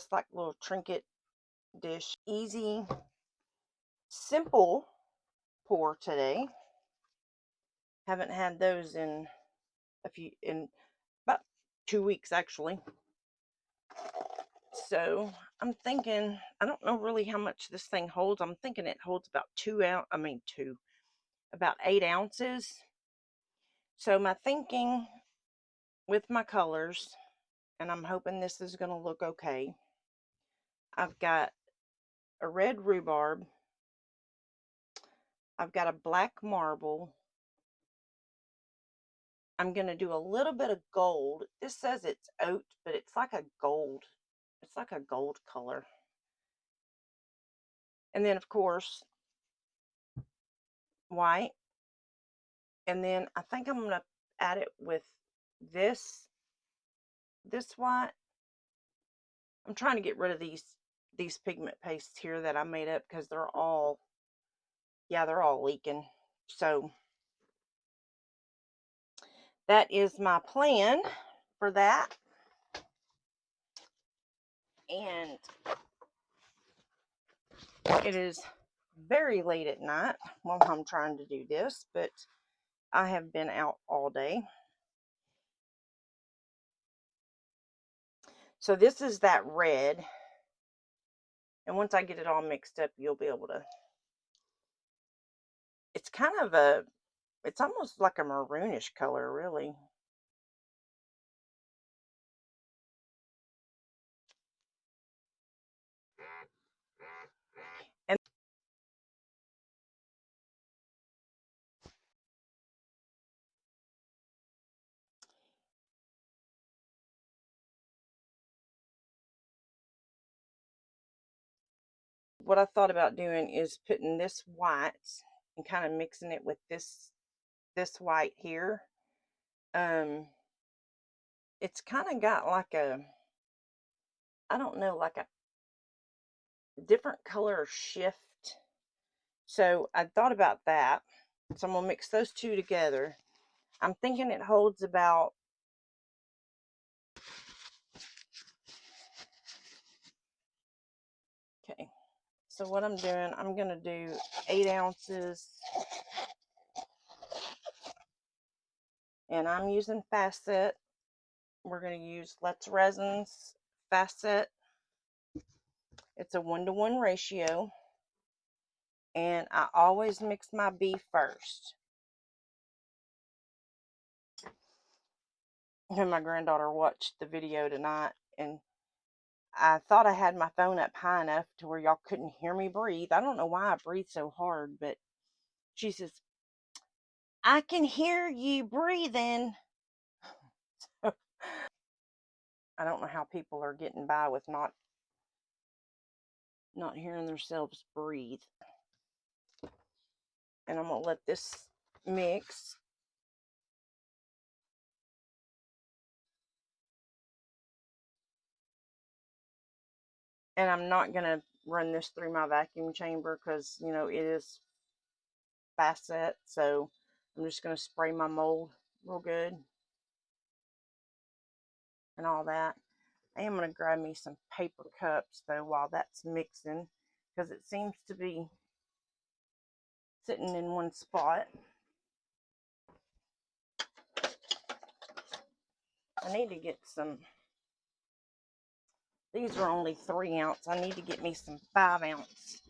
this like little trinket dish. Easy, simple pour today. Haven't had those in about 2 weeks actually. So I'm thinking, I don't know really how much this thing holds. I'm thinking it holds about about 8 ounces. So my thinking with my colors, and I'm hoping this is going to look okay. I've got a red rhubarb. I've got a black marble. I'm going to do a little bit of gold. This says it's oat, but it's like a gold. It's like a gold color. And then, of course, white. And then I think I'm going to add it with this white. I'm trying to get rid of these pigment pastes here that I made up because they're all leaking. So that is my plan for that. And it is very late at night while I'm trying to do this, but I have been out all day. So this is that red. And once I get it all mixed up, you'll be able to, it's kind of it's almost like a maroonish color, really. And what I thought about doing is putting this white and kind of mixing it with this white here. It's kind of got like I don't know, like a different color shift. So I thought about that. So I'm gonna mix those two together. I'm thinking it holds about, okay, so what I'm doing, I'm gonna do 8 ounces, and I'm using Facet. We're gonna use Let's Resins Facet. It's a 1-to-1 ratio, and I always mix my beef first. And my granddaughter watched the video tonight, and I thought I had my phone up high enough to where y'all couldn't hear me breathe. I don't know why I breathe so hard, but she says, I can hear you breathing. I don't know how people are getting by with not hearing themselves breathe. And I'm going to let this mix. And I'm not going to run this through my vacuum chamber because, you know, it is Facet. So I'm just going to spray my mold real good and all that. I am going to grab me some paper cups though while that's mixing, because it seems to be sitting in one spot. I need to get some, these are only 3 ounce. I need to get me some 5 ounce.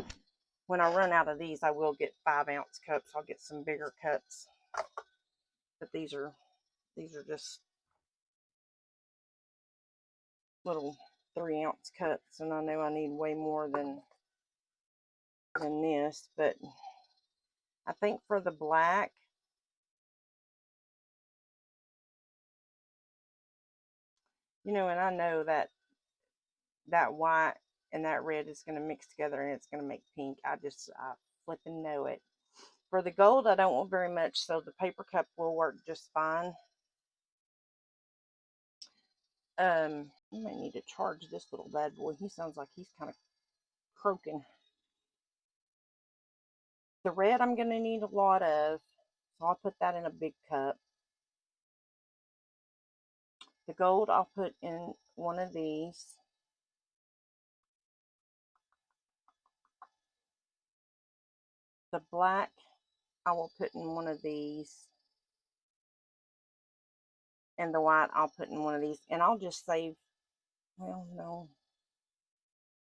When I run out of these, I will get 5 ounce cups. I'll get some bigger cups. But these are just little 3 ounce cups, and I know I need way more than this, but I think for the black, you know, and I know that white and that red is going to mix together and it's going to make pink. I flipping know it. For the gold, I don't want very much, so the paper cup will work just fine. I might need to charge this little bad boy. He sounds like he's kind of croaking. The red I'm going to need a lot of, so I'll put that in a big cup. The gold I'll put in one of these. The black I will put in one of these, and the white I'll put in one of these, and I'll just save, well, no,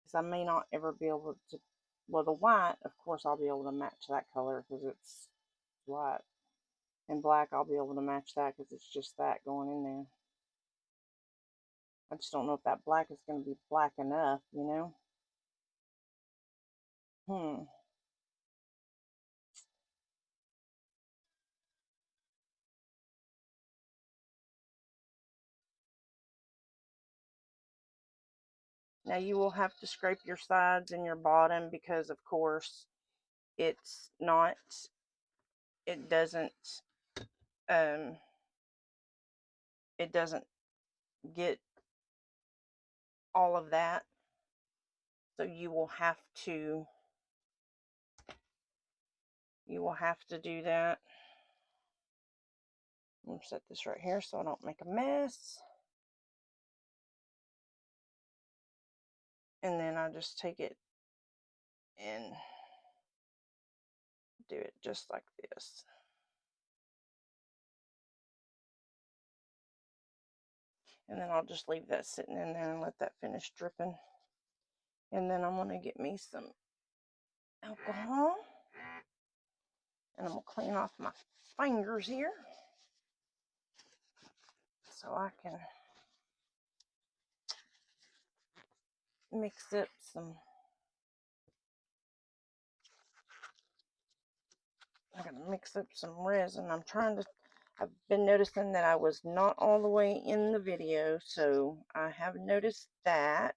because I may not ever be able to, well, the white, of course, I'll be able to match that color because it's white, and black I'll be able to match that because it's just that going in there. I just don't know if that black is going to be black enough, you know? Now you will have to scrape your sides and your bottom because, of course, it's not, it doesn't, um, it doesn't get all of that. So you will have to do that. I'm going to set this right here so I don't make a mess. And then I just take it and do it just like this. And then I'll just leave that sitting in there and let that finish dripping. And then I'm going to get me some alcohol. And I'm going to clean off my fingers here so I can mix up some, I'm going to mix up some resin. I've been noticing that I was not all the way in the video, so I have noticed that.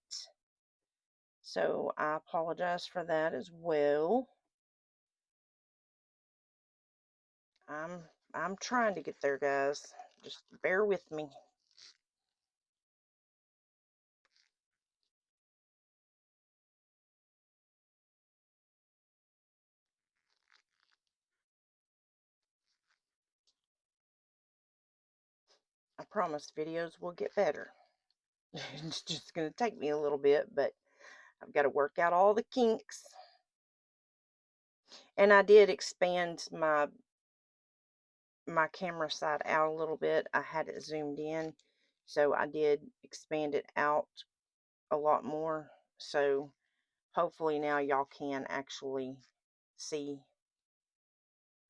So I apologize for that as well. I'm trying to get there, guys. Just bear with me. I promise videos will get better. It's just going to take me a little bit, but I've got to work out all the kinks. And I did expand my camera side out a little bit. I had it zoomed in, so I did expand it out a lot more. So hopefully now y'all can actually see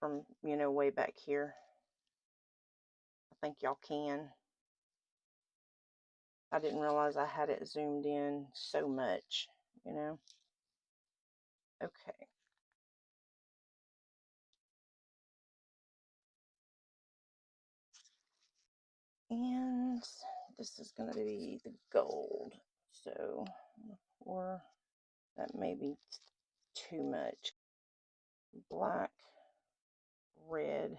from, you know, way back here. I think y'all can. I didn't realize I had it zoomed in so much, you know. Okay. And this is going to be the gold. So, or that may be too much. Black, red,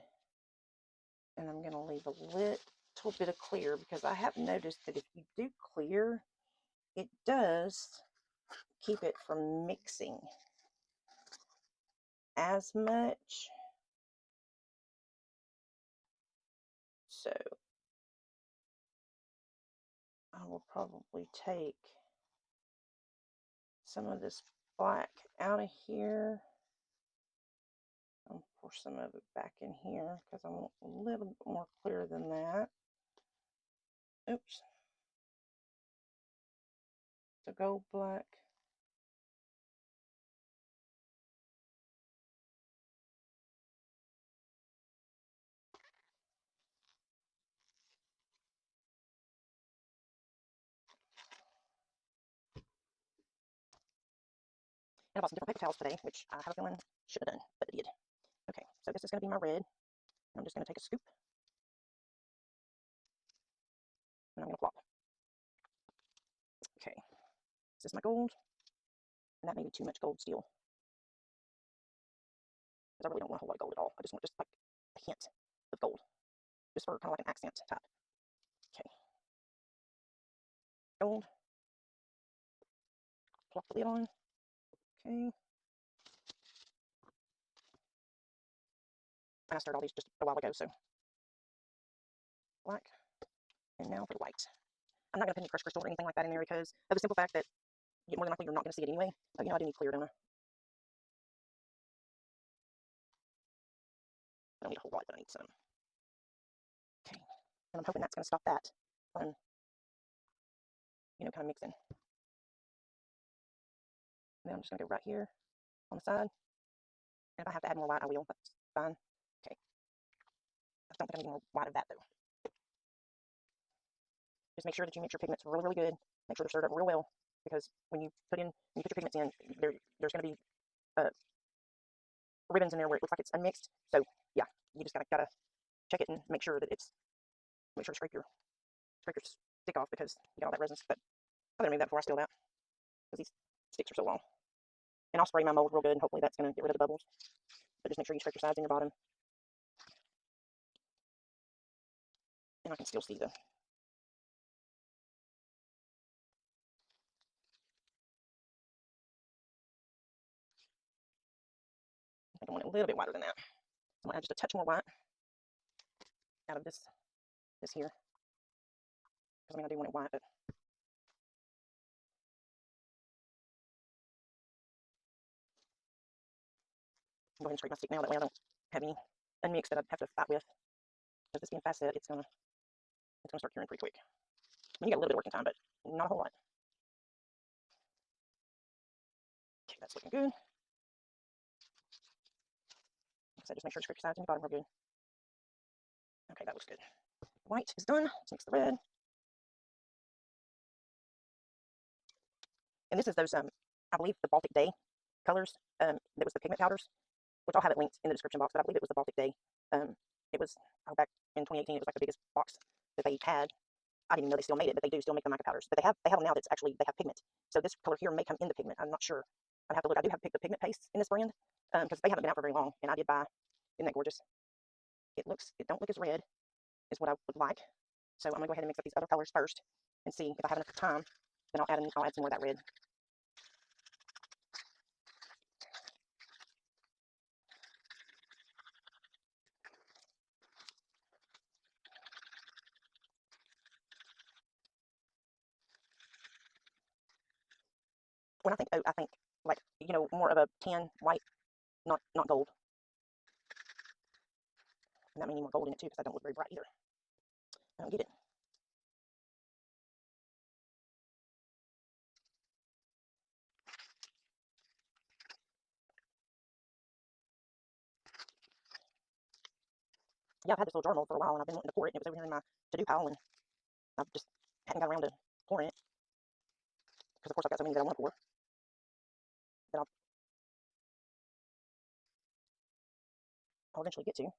and I'm going to leave a little bit of clear because I have noticed that if you do clear, it does keep it from mixing as much. So I will probably take some of this black out of here. I'll pour some of it back in here because I want a little bit more clear than that. Oops. The gold black. And I bought some different paper towels today, which I have a feeling should have done, but it did. Okay, so this is going to be my red. I'm just going to take a scoop. And I'm going to plop. Okay, this is my gold. And that may be too much gold still. Because I really don't want a whole lot of gold at all. I just want just like a hint of gold. Just for kind of like an accent type. Okay. Gold. Plop the lid on. Okay. I started all these just a while ago, so black. And now for the white. I'm not going to put any crushed crystal or anything like that in there because of the simple fact that more than likely you're not going to see it anyway. You know, I do need clear, don't I? I don't need a whole lot, but I need some. Okay, and I'm hoping that's going to stop that from, you know, kind of mixing. And then I'm just going to go right here on the side. And if I have to add more white, I will. That's fine. Okay. I don't think I need more white of that, though. Just make sure that you mix your pigments really, really good. Make sure they're stirred up real well, because when you put your pigments in, there's going to be ribbons in there where it looks like it's unmixed. So yeah, you just gotta check it and make sure to scrape your stick off, because you got all that resin. But I'm gonna remove that before I steal that, because these sticks are so long. And I'll spray my mold real good, and hopefully that's gonna get rid of the bubbles. But just make sure you scrape your sides and your bottom. And I can still see the I think I want it a little bit whiter than that. I'm gonna add just a touch more white out of this here. Because I mean, I do want it white, but I'll go ahead and scrape my stick now. That way I don't have any unmixed that I'd have to fight with. Because this being fast set, it's gonna start curing pretty quick. I mean, you got a little bit of working time, but not a whole lot. Okay, that's looking good. So just make sure to scrape your sides and your bottom real good. Okay, that looks good. White is done. Let's mix the red. And this is those, I believe, the Baltic Day colors. That was the pigment powders, which I'll have it linked in the description box. But I believe it was the Baltic Day. It was back in 2018. It was like the biggest box that they had. I didn't even know they still made it, but they do still make the mica powders. But they have them now that's actually, they have pigment. So this color here may come in the pigment. I'm not sure. I'd have to look. I do have the pigment paste in this brand, because they haven't been out for very long, and I did buy. Isn't that gorgeous? It don't look as red as what I would like. So I'm gonna go ahead and mix up these other colors first and see if I have enough time. Then I'll add some more of that red. When I think like, you know, more of a tan white, not gold. And that may need more gold in it too, because I don't look very bright either. I don't get it. Yeah, I've had this little jar mold for a while, and I've been wanting to pour it, and it was over here in my to-do pile, and I just hadn't got around to pouring it, because of course I've got so many that I want to pour that I'll eventually get to. Okay,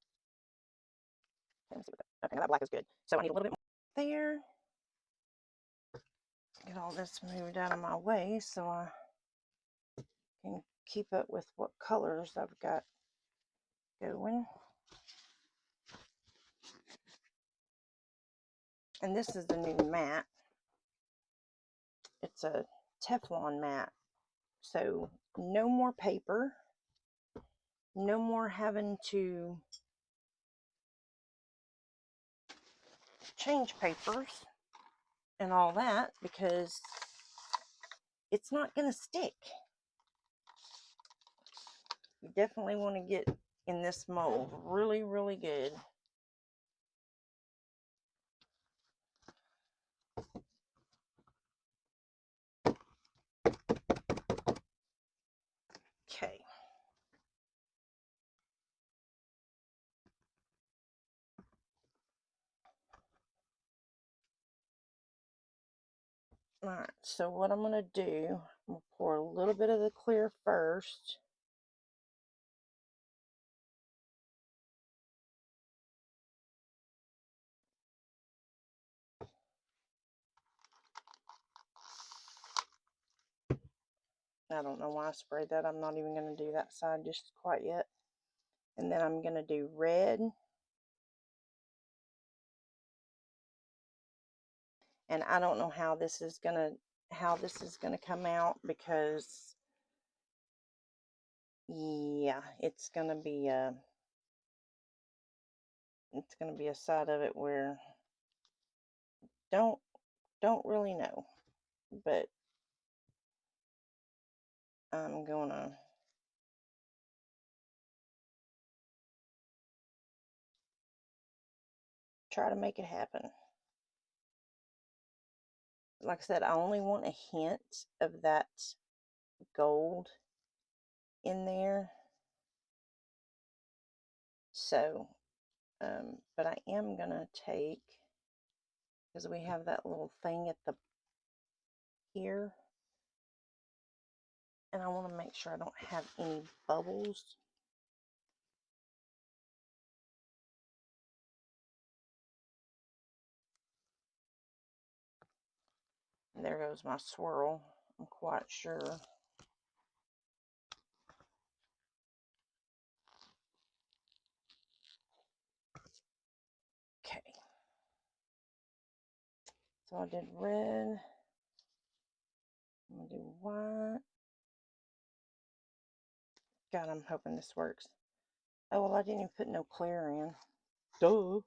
let's see what that. Okay, now that black is good. So I need a little bit more there. Get all this moved out of my way so I can keep up with what colors I've got going. And this is the new mat. It's a Teflon mat. So no more paper. No more having to change papers and all that, because it's not going to stick. You definitely want to get in this mold really, really good. Okay. Alright, so what I'm going to do, I'm going to pour a little bit of the clear first. I don't know why I sprayed that. I'm not even going to do that side just quite yet. And then I'm going to do red. And I don't know how this is going to come out, because yeah, it's going to be a side of it where don't really know, but I'm gonna try to make it happen. Like I said, I only want a hint of that gold in there. So, but I am going to take, because we have that little thing at the here, and I want to make sure I don't have any bubbles. And there goes my swirl, I'm quite sure. Okay. So I did red. I'm going to do white. God, I'm hoping this works. Oh, well, I didn't even put no clear in. Duh.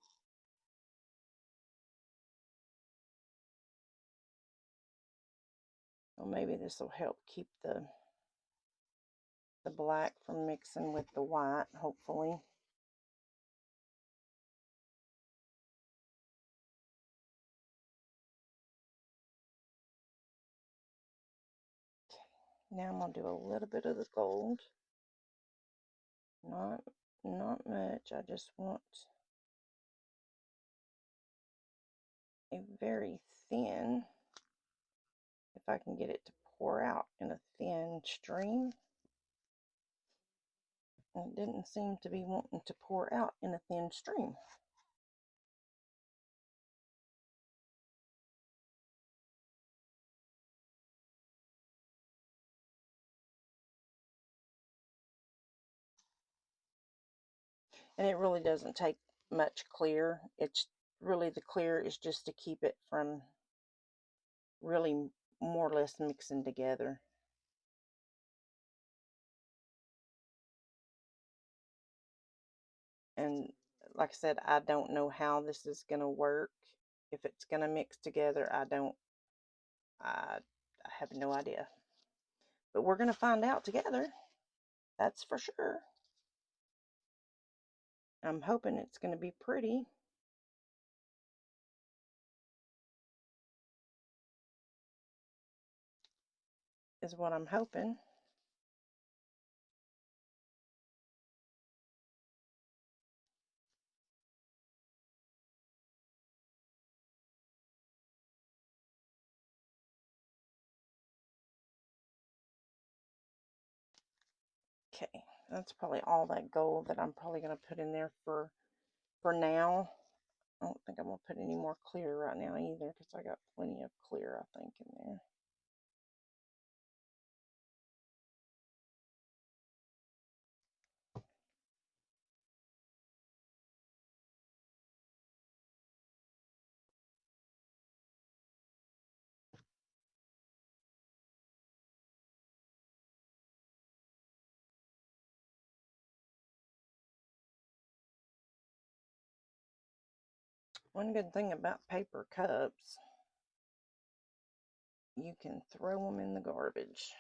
Well, maybe this will help keep the black from mixing with the white, hopefully. Now I'm going to do a little bit of the gold. Not much. I just want a very thin, if I can get it to pour out in a thin stream. And it didn't seem to be wanting to pour out in a thin stream. And it really doesn't take much clear. It's really, the clear is just to keep it from really more or less mixing together. And like I said, I don't know how this is going to work. If it's going to mix together, I have no idea. But we're going to find out together. That's for sure. I'm hoping it's going to be pretty. Is what I'm hoping. Okay, that's probably all that gold that I'm probably going to put in there for now. I don't think I'm going to put any more clear right now either, because I got plenty of clear, I think, in there. One good thing about paper cups, you can throw them in the garbage.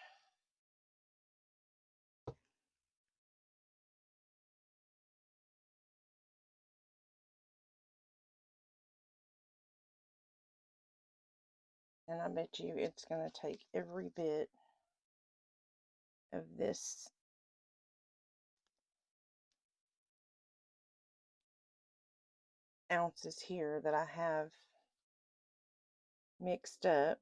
And I bet you it's going to take every bit of this ounces here that I have mixed up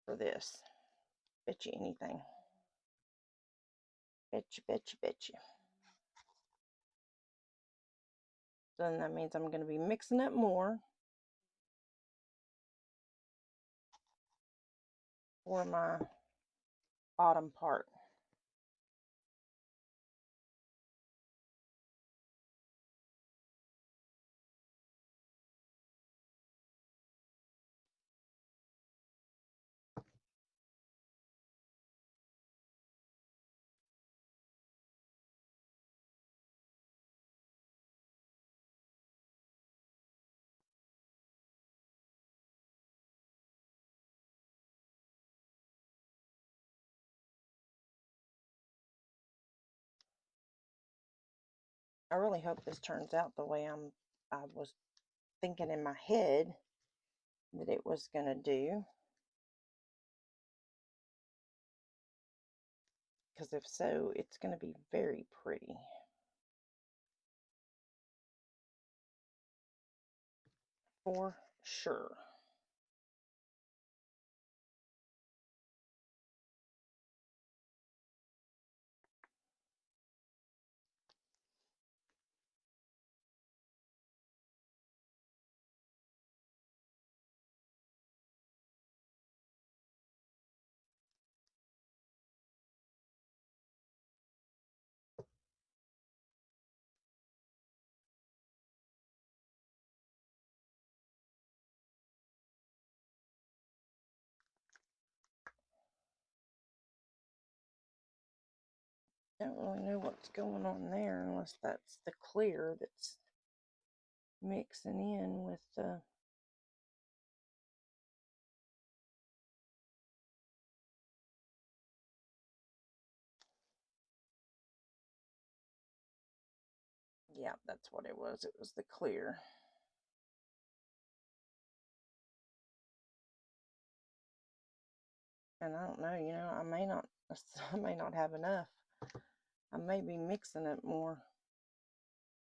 for this. Bet you anything. Bet you, bet you, bet you. So then that means I'm going to be mixing up more for my bottom part. I really hope this turns out the way I was thinking in my head that it was going to do. Because if so, it's going to be very pretty. For sure. Don't really know what's going on there unless that's the clear that's mixing in with the... Yeah, that's what it was. It was the clear. And I don't know, you know, I may not I may not have enough. I may be mixing it more,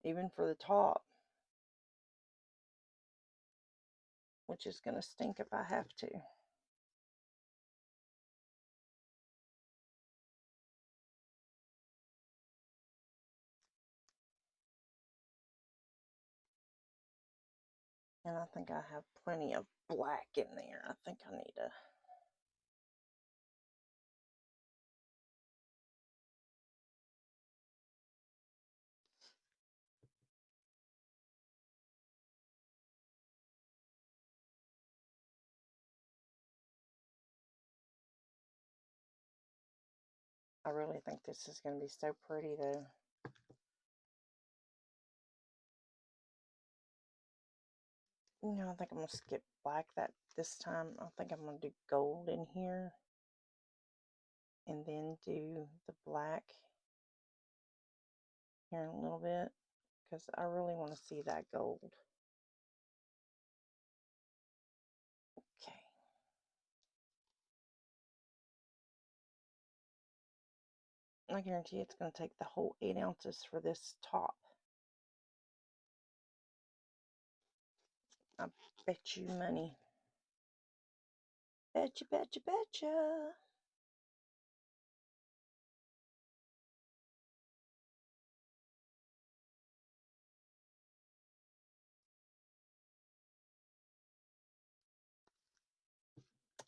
even for the top, which is going to stink if I have to. And I think I have plenty of black in there. I think I need to... I really think this is going to be so pretty though. You know, I think I'm going to skip black that this time. I think I'm going to do gold in here. And then do the black here in a little bit. Because I really want to see that gold. Okay. I guarantee it's going to take the whole 8 ounces for this top. I bet you money. Betcha, betcha, betcha.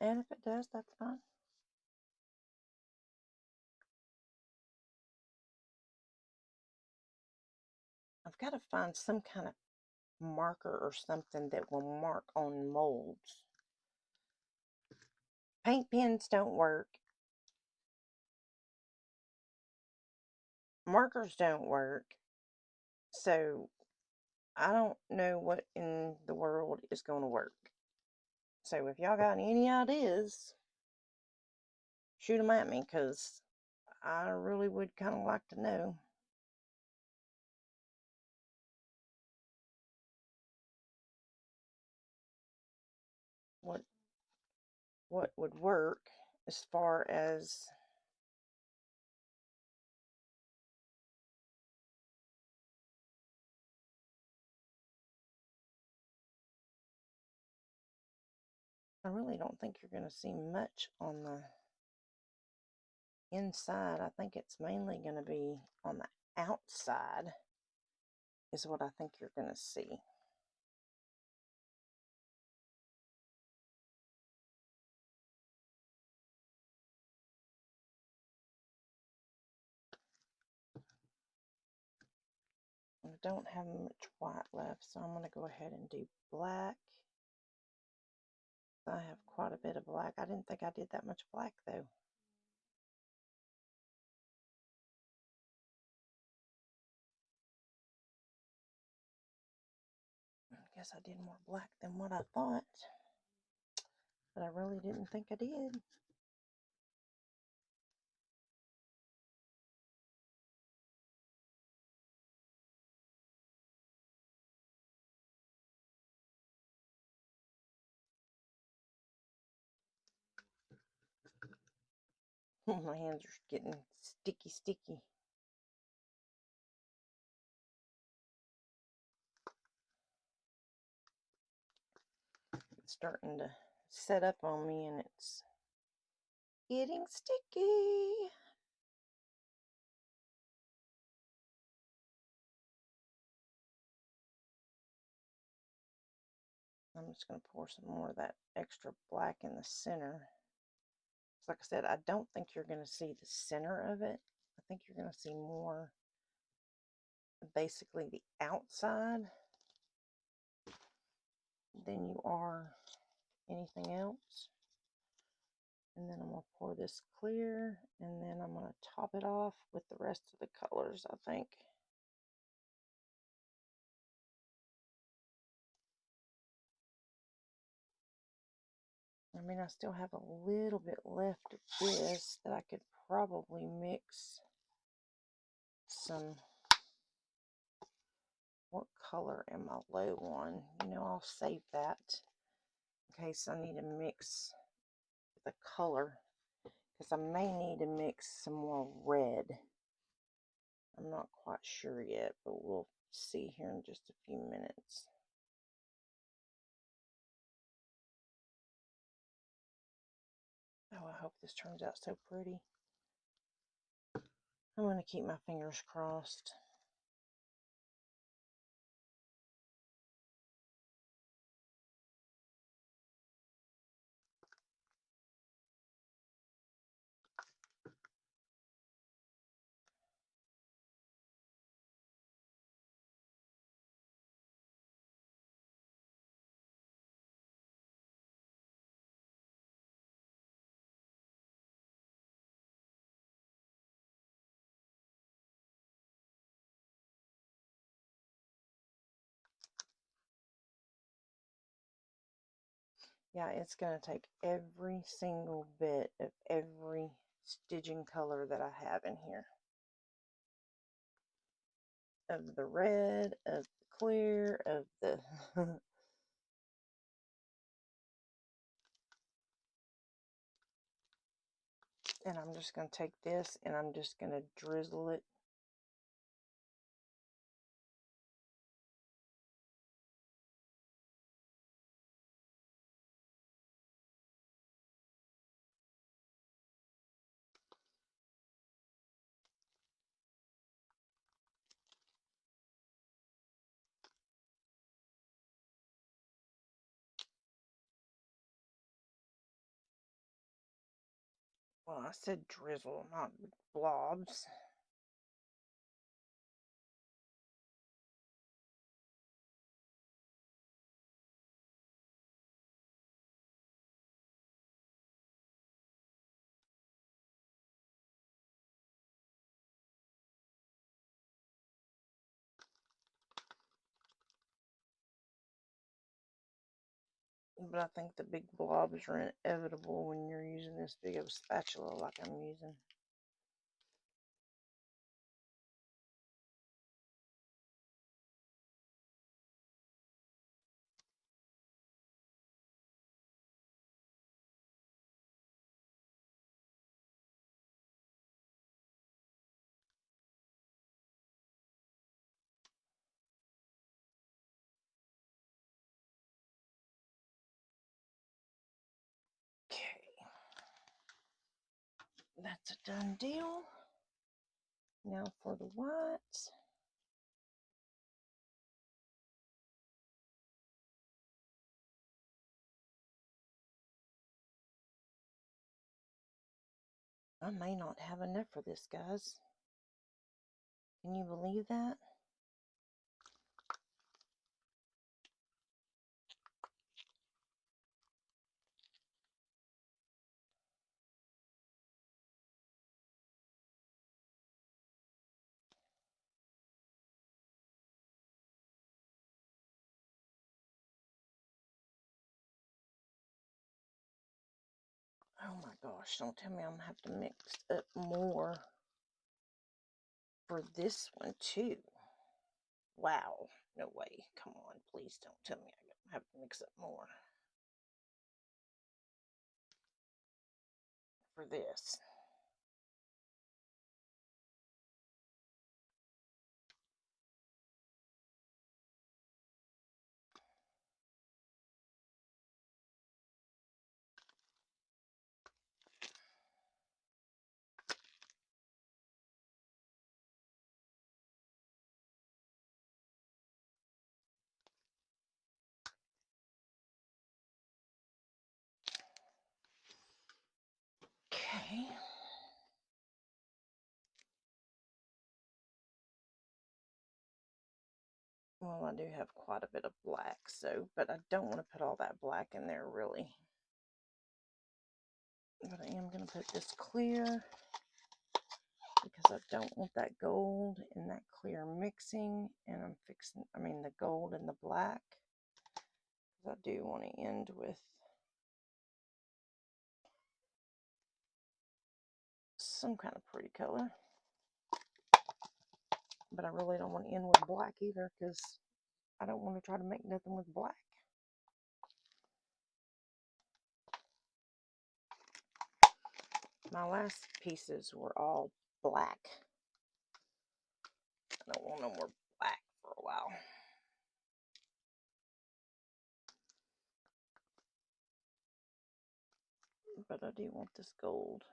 And if it does, that's fine. I've got to find some kind of marker or something that will mark on molds. Paint pens don't work. Markers don't work. So I don't know what in the world is going to work. So if y'all got any ideas, shoot them at me, because I really would kind of like to know. What would work as far as I really don't think you're going to see much on the inside. I think it's mainly going to be on the outside is what I think you're going to see. I don't have much white left, so I'm going to go ahead and do black. I have quite a bit of black. I didn't think I did that much black though. I guess I did more black than what I thought, but I really didn't think I did. My hands are getting sticky. It's starting to set up on me and it's getting sticky. I'm just going to pour some more of that extra black in the center. Like I said, I don't think you're going to see the center of it. I think you're going to see more basically the outside than you are anything else. And then I'm going to pour this clear, and then I'm going to top it off with the rest of the colors, I think. I mean, I still have a little bit left of this that I could probably mix some. What color am I low on? You know, I'll save that in case I need to mix the color, because I may need to mix some more red. I'm not quite sure yet, but we'll see here in just a few minutes. Oh, I hope this turns out so pretty. I'm going to keep my fingers crossed. Yeah, it's going to take every single bit of every stitching color that I have in here. Of the red, of the clear, of the... And I'm just going to take this and I'm just going to drizzle it. Well, I said drizzle, not blobs. But I think the big blobs are inevitable when you're using this big of a spatula like I'm using. Okay. That's a done deal. Now for the whites. I may not have enough for this, guys. Can you believe that? Oh my gosh, don't tell me I'm gonna have to mix up more for this one too. Wow, no way. Come on, please don't tell me I have to mix up more for this. Okay. Well, I do have quite a bit of black, so, but I don't want to put all that black in there, really. But I am going to put this clear because I don't want that gold and that clear mixing, and I'm fixing, the gold and the black. I do want to end with some kind of pretty color. But I really don't want to end with black either, because I don't want to try to make nothing with black. My last pieces were all black. I don't want no more black for a while. But I do want this gold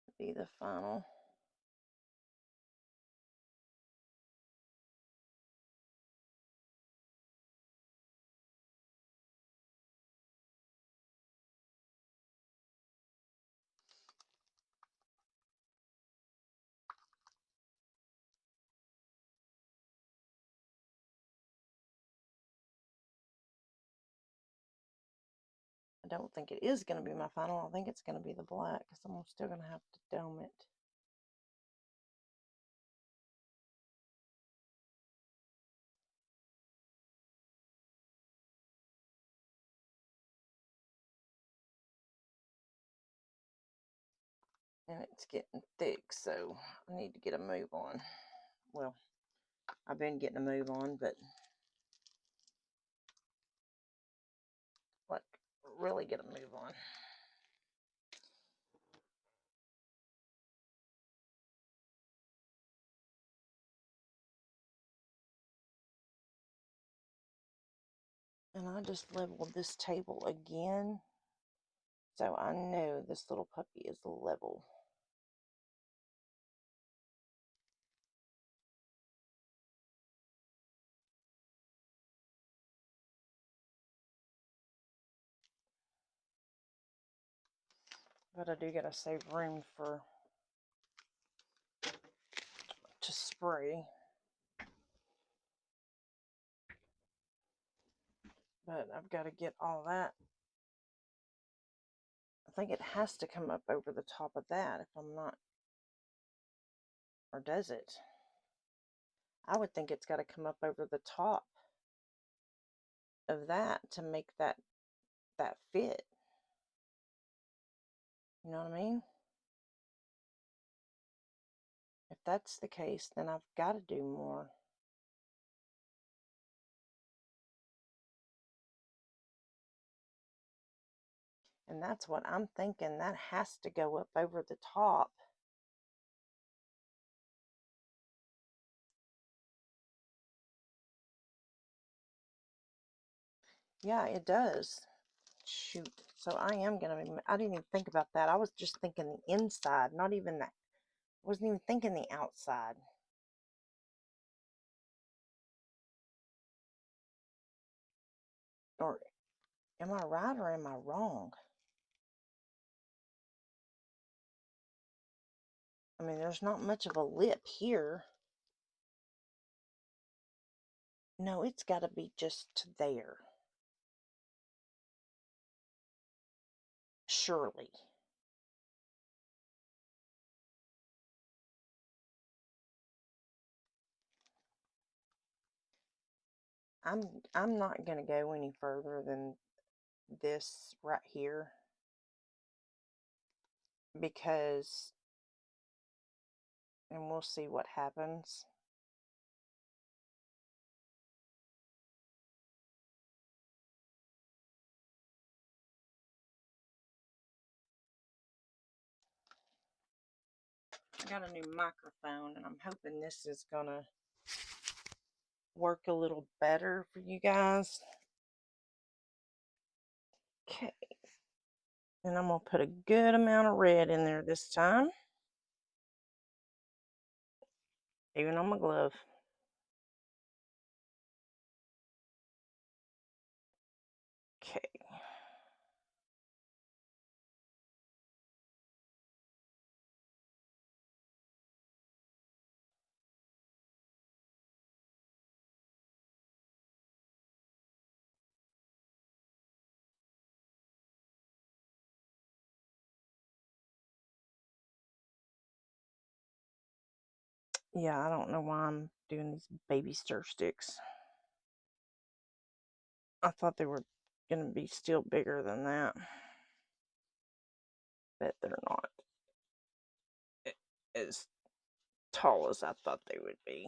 to be the final. I don't think it is going to be my final. I think it's going to be the black, because I'm still going to have to dome it. And it's getting thick, so I need to get a move on. Well, I've been getting a move on, but like really get a move on. And I just leveled this table again, so I know this little puppy is level. But I do gotta save room to spray. But I've got to get all that. I think it has to come up over the top of that if I'm not, or does it? I would think it's got to come up over the top of that to make that fit. You know what I mean? If that's the case, then I've got to do more. And that's what I'm thinking. That has to go up over the top. Yeah, it does. Shoot. So I am going to be, I didn't even think about that. I was just thinking the inside, not even that. I wasn't even thinking the outside. Or am I right or am I wrong? I mean, there's not much of a lip here. No, it's got to be just there. Surely. I'm not going to go any further than this right here, because, and we'll see what happens. I got a new microphone, and I'm hoping this is gonna work a little better for you guys. Okay. And I'm gonna put a good amount of red in there this time, even on my glove. Okay. Yeah, I don't know why I'm doing these baby stir sticks. I thought they were going to be still bigger than that. But they're not as tall as I thought they would be.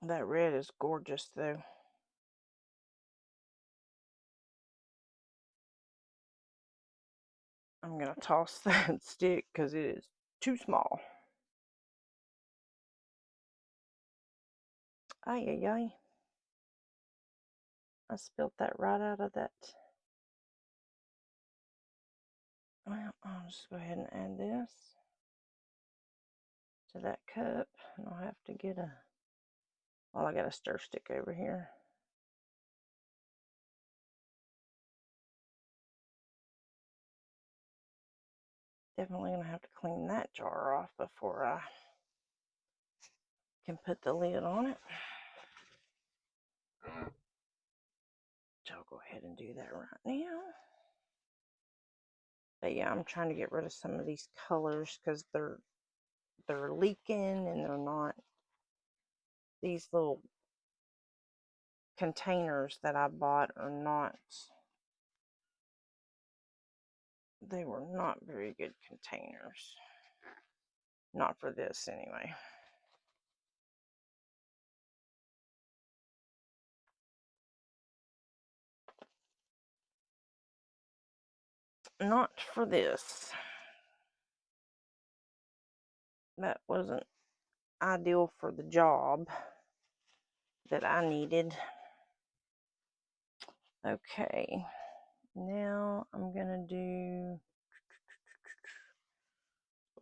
That red is gorgeous though. I'm going to toss that stick because it is too small. Ay, ay, ay. I spilled that right out of that. Well, I'll just go ahead and add this to that cup. And I'll have to get a, well, I got a stir stick over here. Definitely going to have to clean that jar off before I can put the lid on it. So I'll go ahead and do that right now. But yeah, I'm trying to get rid of some of these colors because they're leaking and they're not. These little containers that I bought are not, they were not very good containers. Not for this anyway. Not for this. That wasn't ideal for the job that I needed. Okay, now I'm gonna go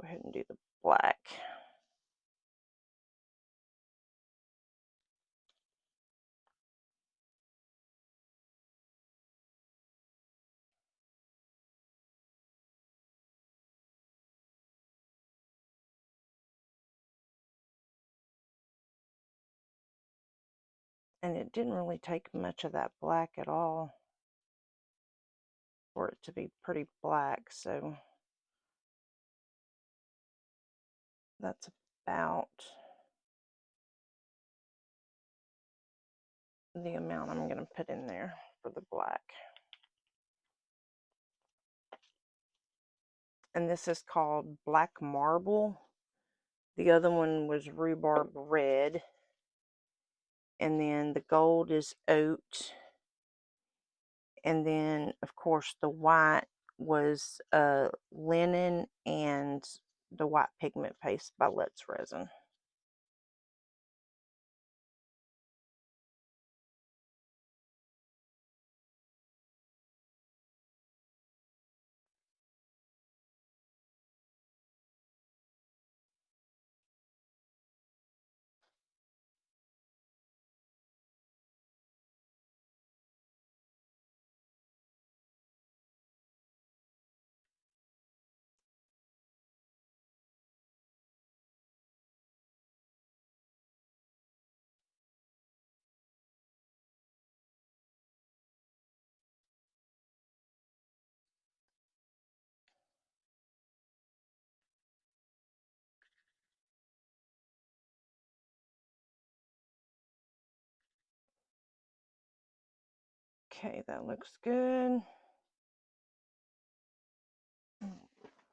ahead and do the black. And it didn't really take much of that black at all for it to be pretty black, so that's about the amount I'm going to put in there for the black. And this is called Black Marble. The other one was Rhubarb Red. And then the gold is Oat. And then, of course, the white was Linen and the White Pigment Paste by Let's Resin. Okay, that looks good.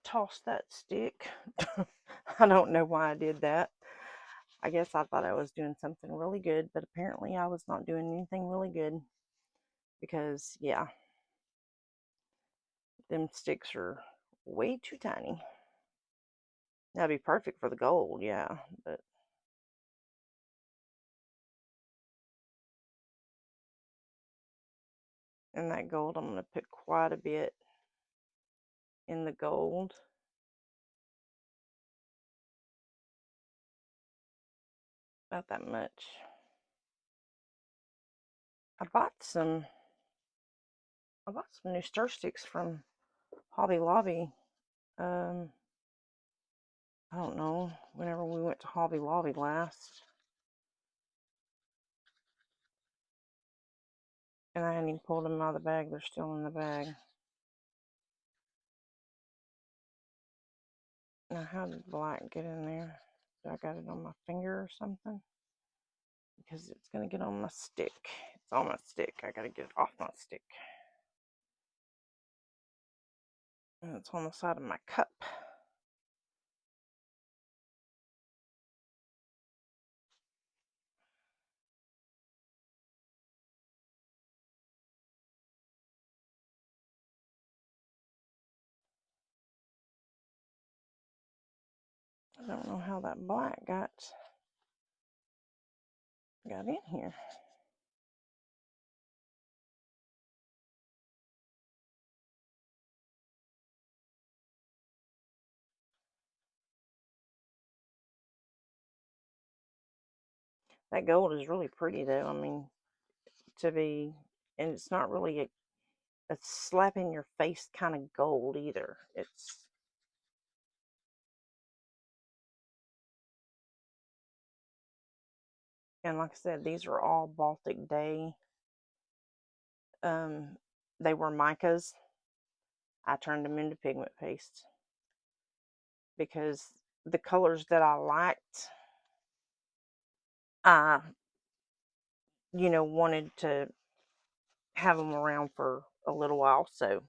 Toss that stick. I don't know why I did that. I guess I thought I was doing something really good, but apparently I was not doing anything really good because, yeah, them sticks are way too tiny. That'd be perfect for the gold, yeah, but in that gold, I'm going to put quite a bit in the gold. About that much. I bought some new stir sticks from Hobby Lobby. I don't know, whenever we went to Hobby Lobby last. And I hadn't even pulled them out of the bag. They're still in the bag. Now, how did black get in there? I got it on my finger or something? Because it's going to get on my stick. It's on my stick. I got to get it off my stick. And it's on the side of my cup. I don't know how that black got in here. That gold is really pretty though. I mean, and it's not really a slap in your face kind of gold either. And like I said, these are all Baltic Day. They were micas. I turned them into pigment paste because the colors that I liked, I wanted to have them around for a little while, so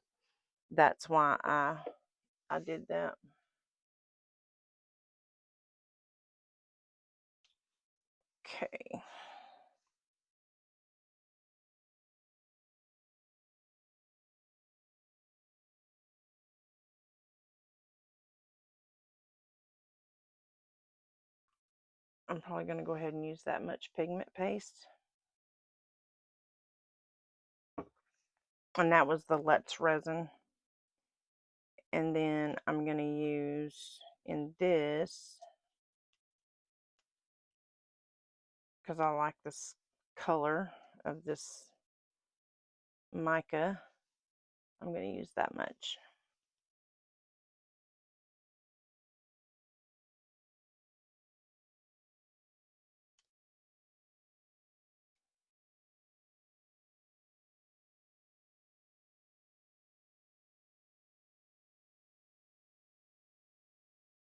that's why I did that. Okay. I'm probably going to go ahead and use that much pigment paste. And that was the Let's resin. And then I'm going to use in this, because I like this color of this mica, I'm going to use that much.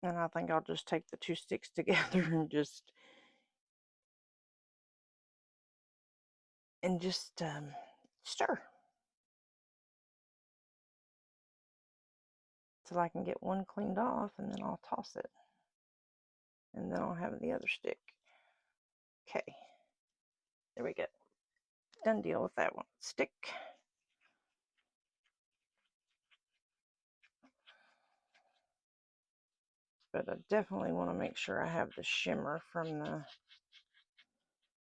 And I think I'll just take the two sticks together and just stir till I can get one cleaned off, and then I'll toss it. And then I'll have the other stick. Okay. There we go. Done deal with that one. Stick. But I definitely want to make sure I have the shimmer from the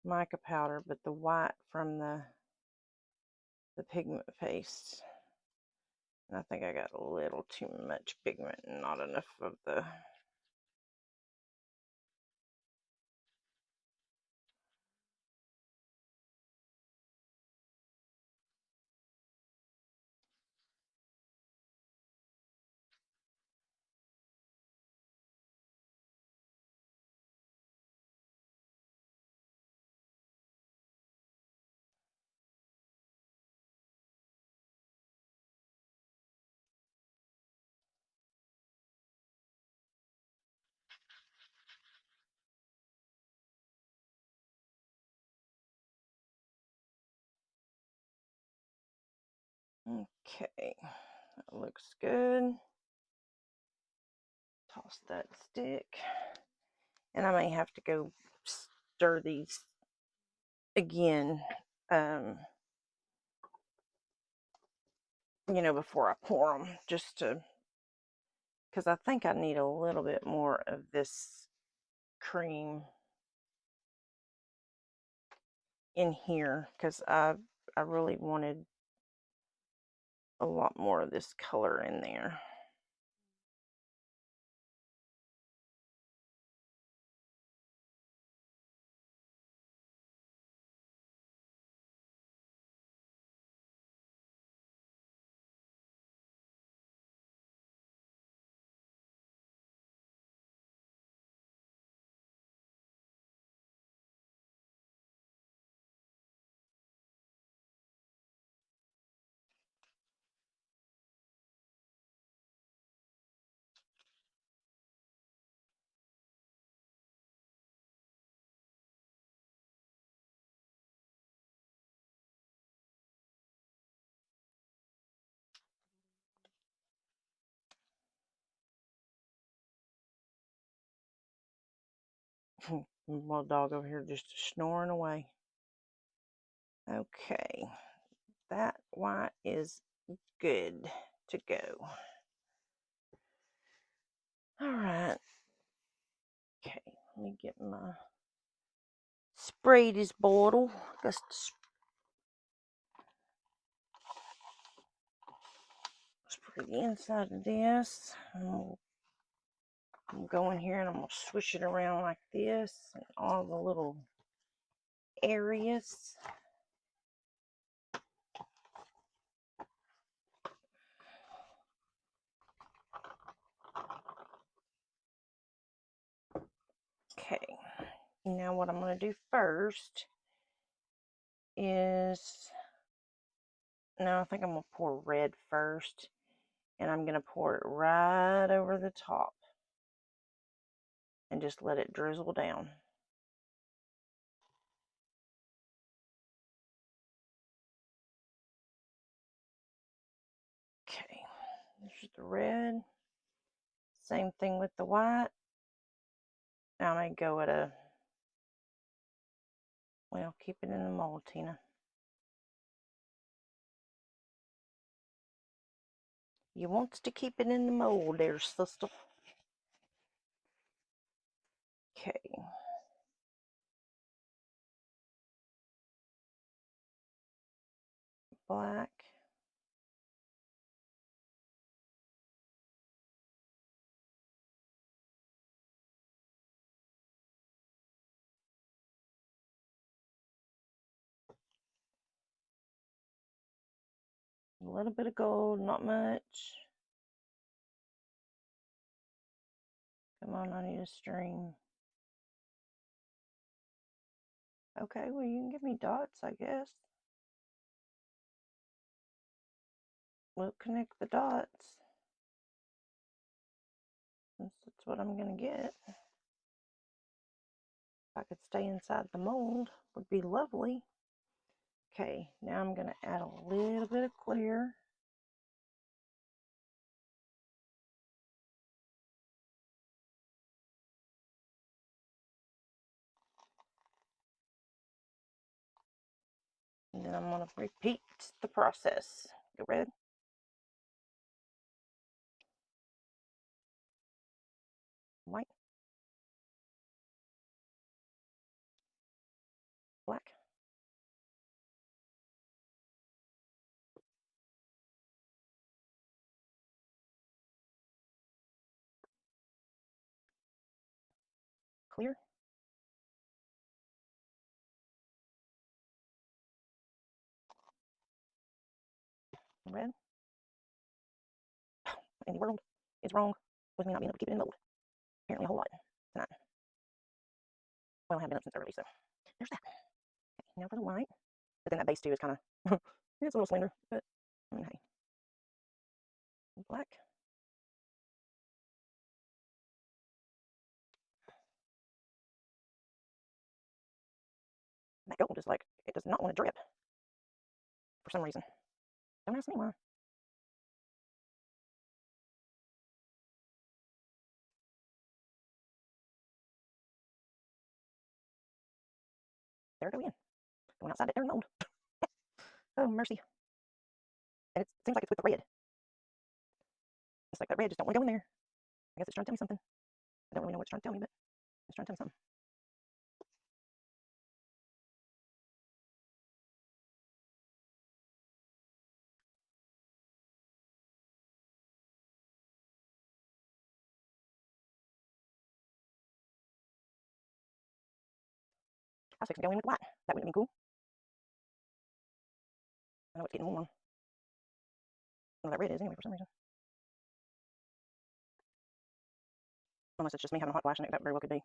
mica powder, but the white from the pigment paste. And I think I got a little too much pigment and not enough of the... Okay, that looks good. Toss that stick. And I may have to go stir these again, before I pour them, just to, because I think I need a little bit more of this cream in here, because I really wanted a lot more of this color in there. My dog over here just snoring away. Okay, that white is good to go. All right. Okay, let me get my spray this bottle. Just spray the inside of this. I'm going here and I'm going to swish it around like this in all the little areas. Okay, now what I'm going to do first is, no, I think I'm going to pour red first, and I'm going to pour it right over the top and just let it drizzle down. Okay, this is the red. Same thing with the white. Now I'm going to go at a, well, keep it in the mold, Tina. You wants to keep it in the mold there, sister. Okay. Black. A little bit of gold, not much. Come on, I need a stream. Okay, well, you can give me dots, I guess. We'll connect the dots. That's what I'm going to get. If I could stay inside the mold, would be lovely. Okay, now I'm going to add a little bit of clear. And then I'm going to repeat the process. Go red. White. Black. Clear. Red. And the world is wrong with me not being able to keep it in mold. Apparently a whole lot tonight. Well, I haven't been up since early, so there's that. Okay, now for the white. But then that base too is kind of, it's a little slender, but I mean, hey. Black. That gold is like, it does not want to drip for some reason. Don't ask me why. There it go again. Going outside that darn mold. Oh, mercy. And it seems like it's with the red. It's like that red just don't want to go in there. I guess it's trying to tell me something. I don't really know what it's trying to tell me, but it's trying to tell me something. I was fixing to go in with the white. That wouldn't have been cool. I know it's getting warm. Well, that red is anyway for some reason. Unless it's just me having a hot flash, and that very well could be.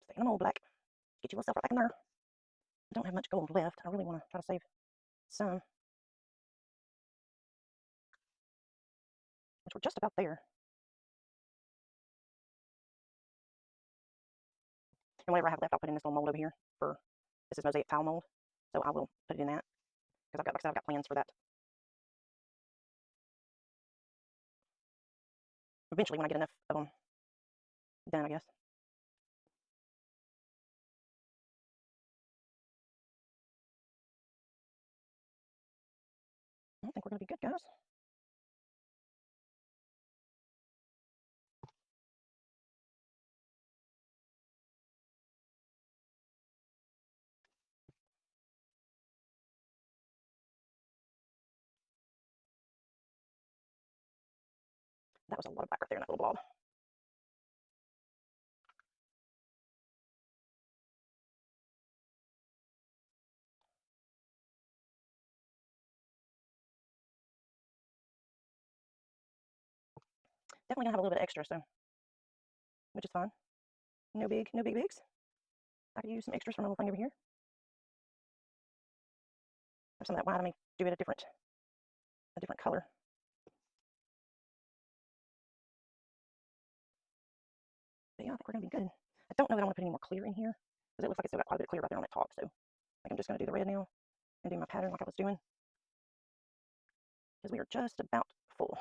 Stay in the mold, black. Get yourself right back in there. I don't have much gold left. I really want to try to save some. Which we're just about there. And whatever I have left, I'll put in this little mold over here. This is mosaic tile mold, so I will put it in that because I've got, like I said, I've got plans for that. Eventually, when I get enough of them done, I guess. think we're going to be good, guys. That was a lot of black right there in that little blob. Definitely gonna have a little bit of extra, so which is fine. No big bigs. I could use some extras from a little thing over here. Have some of that white. I may do it a different color. But yeah, I think we're gonna be good. I don't know that I want to put any more clear in here because it looks like it's still got quite a bit of clear right there on that top. So I think I'm just gonna do the red now and do my pattern like I was doing because we are just about full.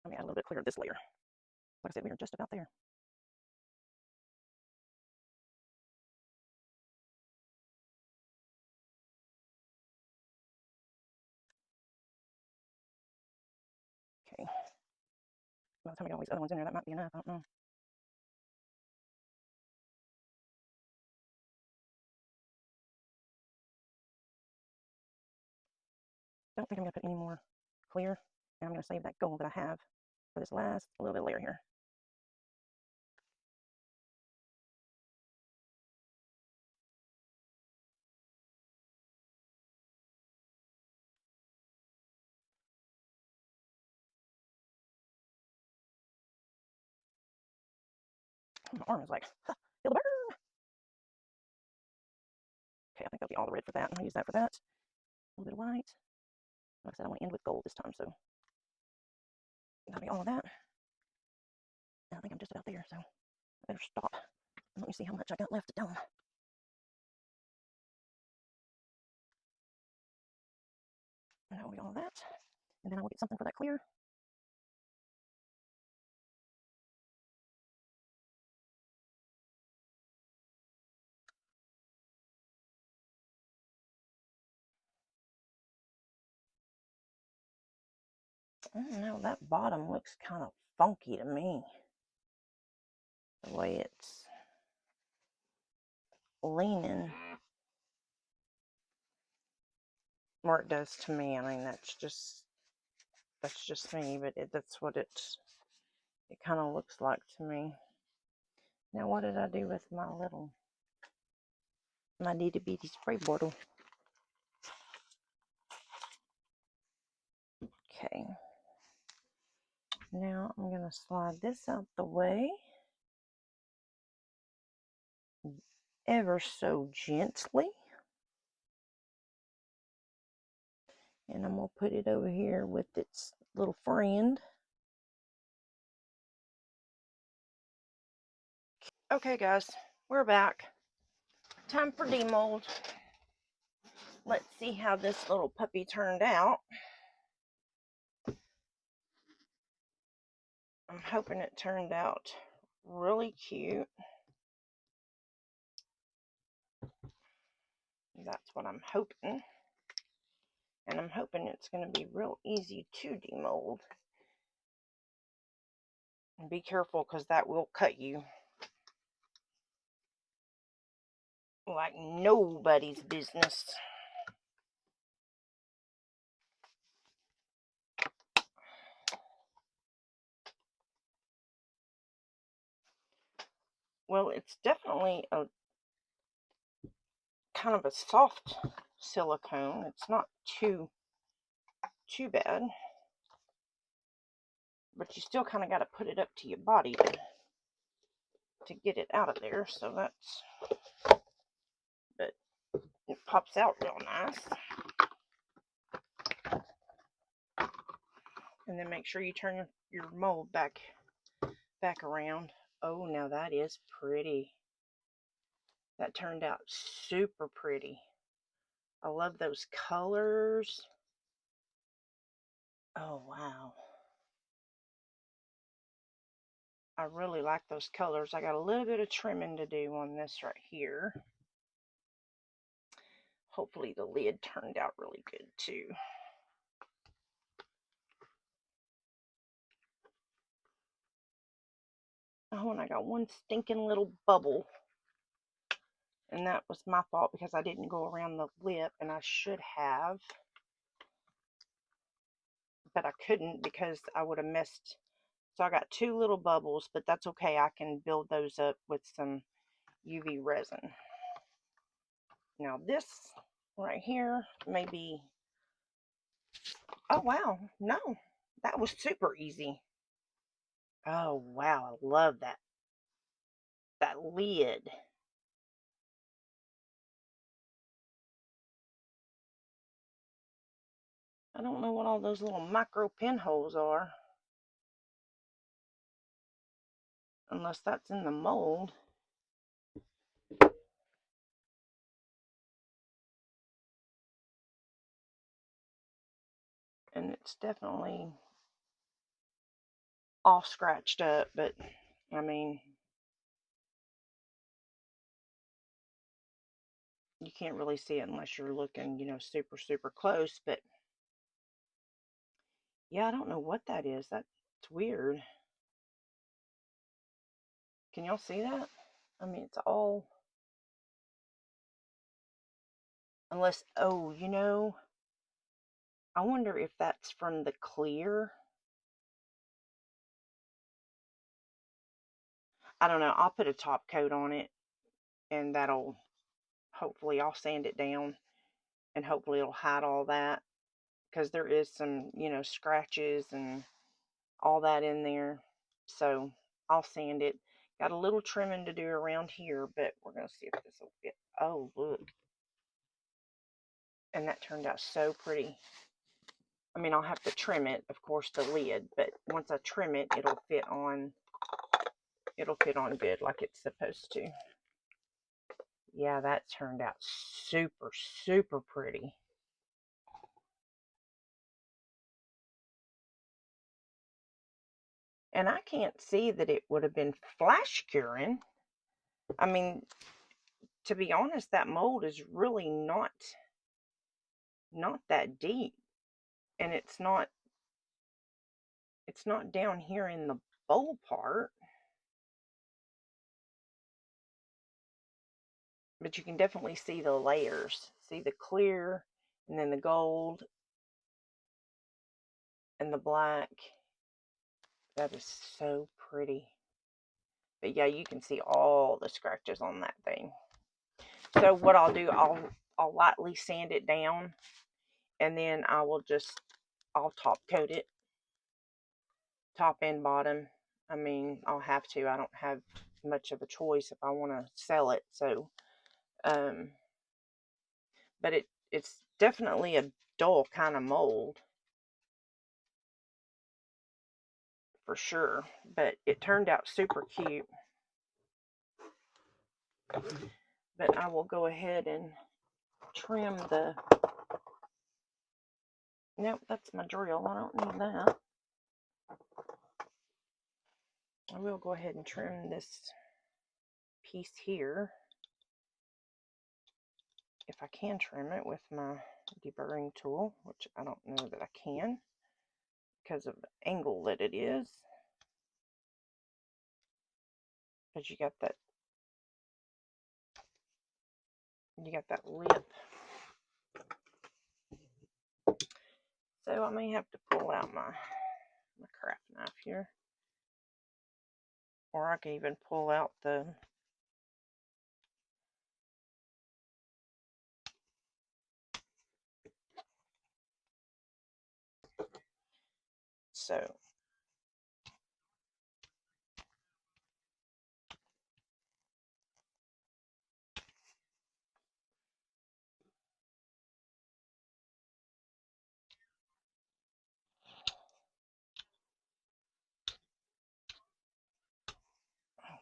Let me add a little bit clear of this layer. Like I said, we are just about there. Okay. By the time we get all these other ones in there, that might be enough. I don't know. Don't think I'm going to put any more clear. And I'm going to save that gold that I have for this last little bit of layer here. My arm is like, feel the burn. Okay, I think that'll be all the red for that. I'll use that for that. A little bit of white. Like I said, I want to end with gold this time, so that'll be all of that. And I think I'm just about there, so I better stop. And let me see how much I got left done. And that'll be all of that. And then I will get something for that clear. I don't know, that bottom looks kind of funky to me. The way it's leaning. Or it does to me. I mean, that's just me, but that's what it kind of looks like to me. Now, what did I do with my itty bitty spray bottle? Okay. Now I'm going to slide this out the way ever so gently. And I'm going to put it over here with its little friend. Okay, guys, we're back. Time for demold. Let's see how this little puppy turned out. I'm hoping it turned out really cute. That's what I'm hoping. And I'm hoping it's going to be real easy to demold. And be careful because that will cut you like nobody's business. Well, it's definitely a kind of a soft silicone. It's not too bad. But you still kind of got to put it up to your body to get it out of there. So that's, but it pops out real nice. And then make sure you turn your mold back around. Oh, now that is pretty. That turned out super pretty. I love those colors. Oh, wow. I really like those colors. I got a little bit of trimming to do on this right here. Hopefully the lid turned out really good too. Oh, and I got one stinking little bubble. And that was my fault because I didn't go around the lip, and I should have. But I couldn't because I would have missed. So I got two little bubbles, but that's okay. I can build those up with some UV resin. Now this right here may be, oh wow, no, that was super easy. Oh wow, I love that lid. I don't know what all those little micro pinholes are, unless that's in the mold. And it's definitely all scratched up, but I mean, you can't really see it unless you're looking, super, super close. But yeah, I don't know what that is. That's weird. Can y'all see that? I mean, it's all, unless, oh, I wonder if that's from the clear. I don't know. I'll put a top coat on it, and that'll, hopefully I'll sand it down, and hopefully it'll hide all that, because there is some, scratches and all that in there. So I'll sand it. Got a little trimming to do around here, but we're going to see if this will fit. Oh, look. And that turned out so pretty. I mean, I'll have to trim it, of course, the lid, but once I trim it, it'll fit on good like it's supposed to. Yeah, that turned out super, super pretty. And I can't see that it would have been flash curing. I mean, to be honest, that mold is really not that deep. And it's not down here in the bowl part. But you can definitely see the layers. See the clear, and then the gold, and the black. That is so pretty. But yeah, you can see all the scratches on that thing. So what I'll do, I'll lightly sand it down, and then I'll top coat it, top and bottom. I mean, I'll have to. I don't have much of a choice if I want to sell it. So, but it's definitely a dull kind of mold, for sure. But it turned out super cute. But I will go ahead and trim the, nope, that's my drill. I don't need that. I will go ahead and trim this piece here, if I can trim it with my deburring tool, which I don't know that I can because of the angle that it is. Because you got that lip. So I may have to pull out my craft knife here, or I can even pull out the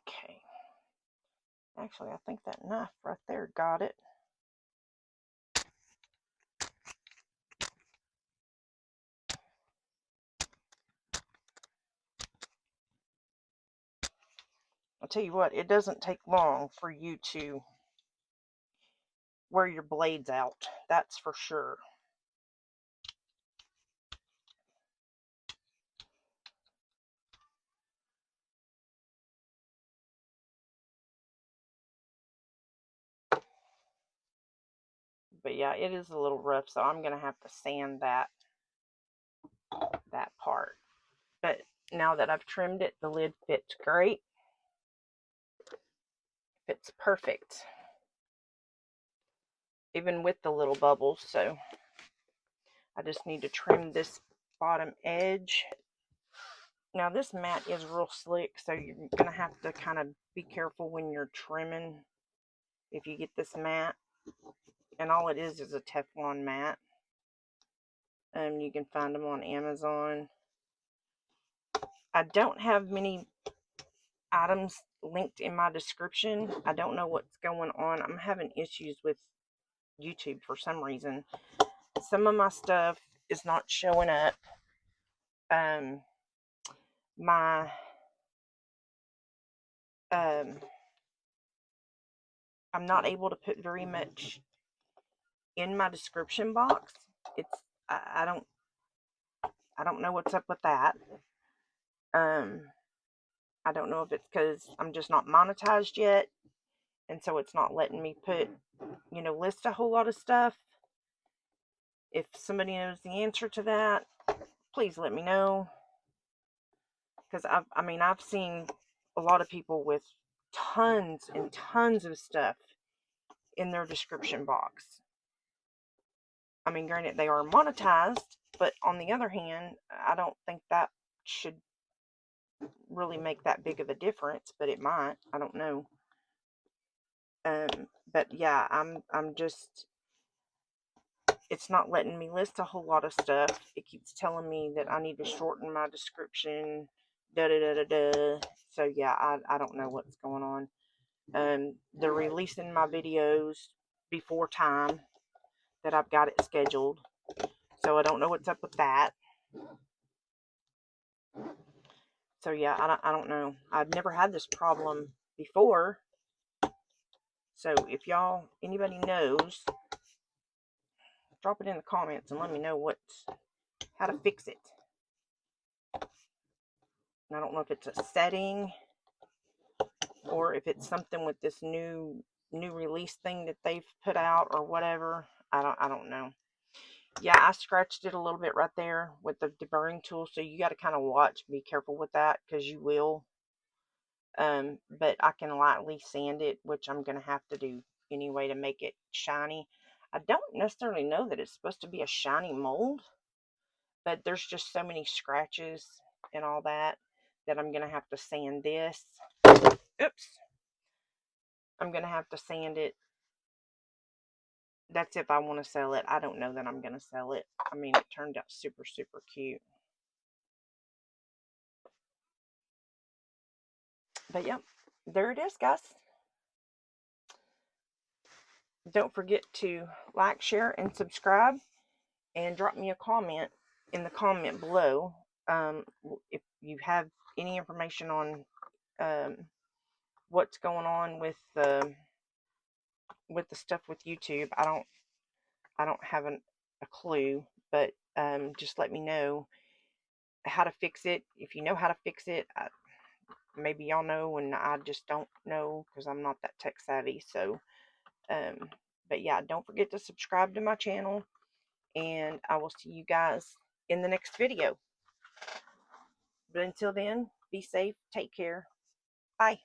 okay. Actually, I think that knife right there got it. I'll tell you what, it doesn't take long for you to wear your blades out. That's for sure. But yeah, it is a little rough, so I'm going to have to sand that part. But now that I've trimmed it, the lid fits great. Fits perfect. Even with the little bubbles, so I just need to trim this bottom edge. Now this mat is real slick, so you're going to have to kind of be careful when you're trimming if you get this mat. And all it is a Teflon mat. You can find them on Amazon. I don't have many items linked in my description. I don't know what's going on. I'm having issues with YouTube for some reason. Some of my stuff is not showing up. I'm not able to put very much in my description box. I don't know what's up with that. I don't know if it's because I'm just not monetized yet, and so it's not letting me put, list a whole lot of stuff. If somebody knows the answer to that, please let me know. Because I've seen a lot of people with tons and tons of stuff in their description box. I mean, granted, they are monetized, but on the other hand, I don't think that should really make that big of a difference, but it might. I don't know. But yeah, I'm just, it's not letting me list a whole lot of stuff. It keeps telling me that I need to shorten my description, da-da-da-da-da. So yeah, I don't know what's going on. They're releasing my videos before time that I've got it scheduled. So I don't know what's up with that. So yeah, I don't know. I've never had this problem before. So if anybody knows, drop it in the comments and let me know how to fix it. And I don't know if it's a setting or if it's something with this new release thing that they've put out or whatever. I don't know. Yeah, I scratched it a little bit right there with the deburring tool, so you got to kind of watch, be careful with that, because you will. But I can lightly sand it, which I'm going to have to do anyway to make it shiny. I don't necessarily know that it's supposed to be a shiny mold, but there's just so many scratches and all that I'm going to have to sand this. Oops. I'm going to have to sand it. That's if I want to sell it. I don't know that I'm going to sell it. I mean, it turned out super, super cute. But yep, there it is, guys. Don't forget to like, share, and subscribe, and drop me a comment in the comment below. If you have any information on what's going on with the stuff with YouTube, I don't have a clue, but just let me know how to fix it. If you know how to fix it, maybe y'all know and I just don't know because I'm not that tech savvy. So but yeah, don't forget to subscribe to my channel, and I will see you guys in the next video. But until then, be safe, take care, bye.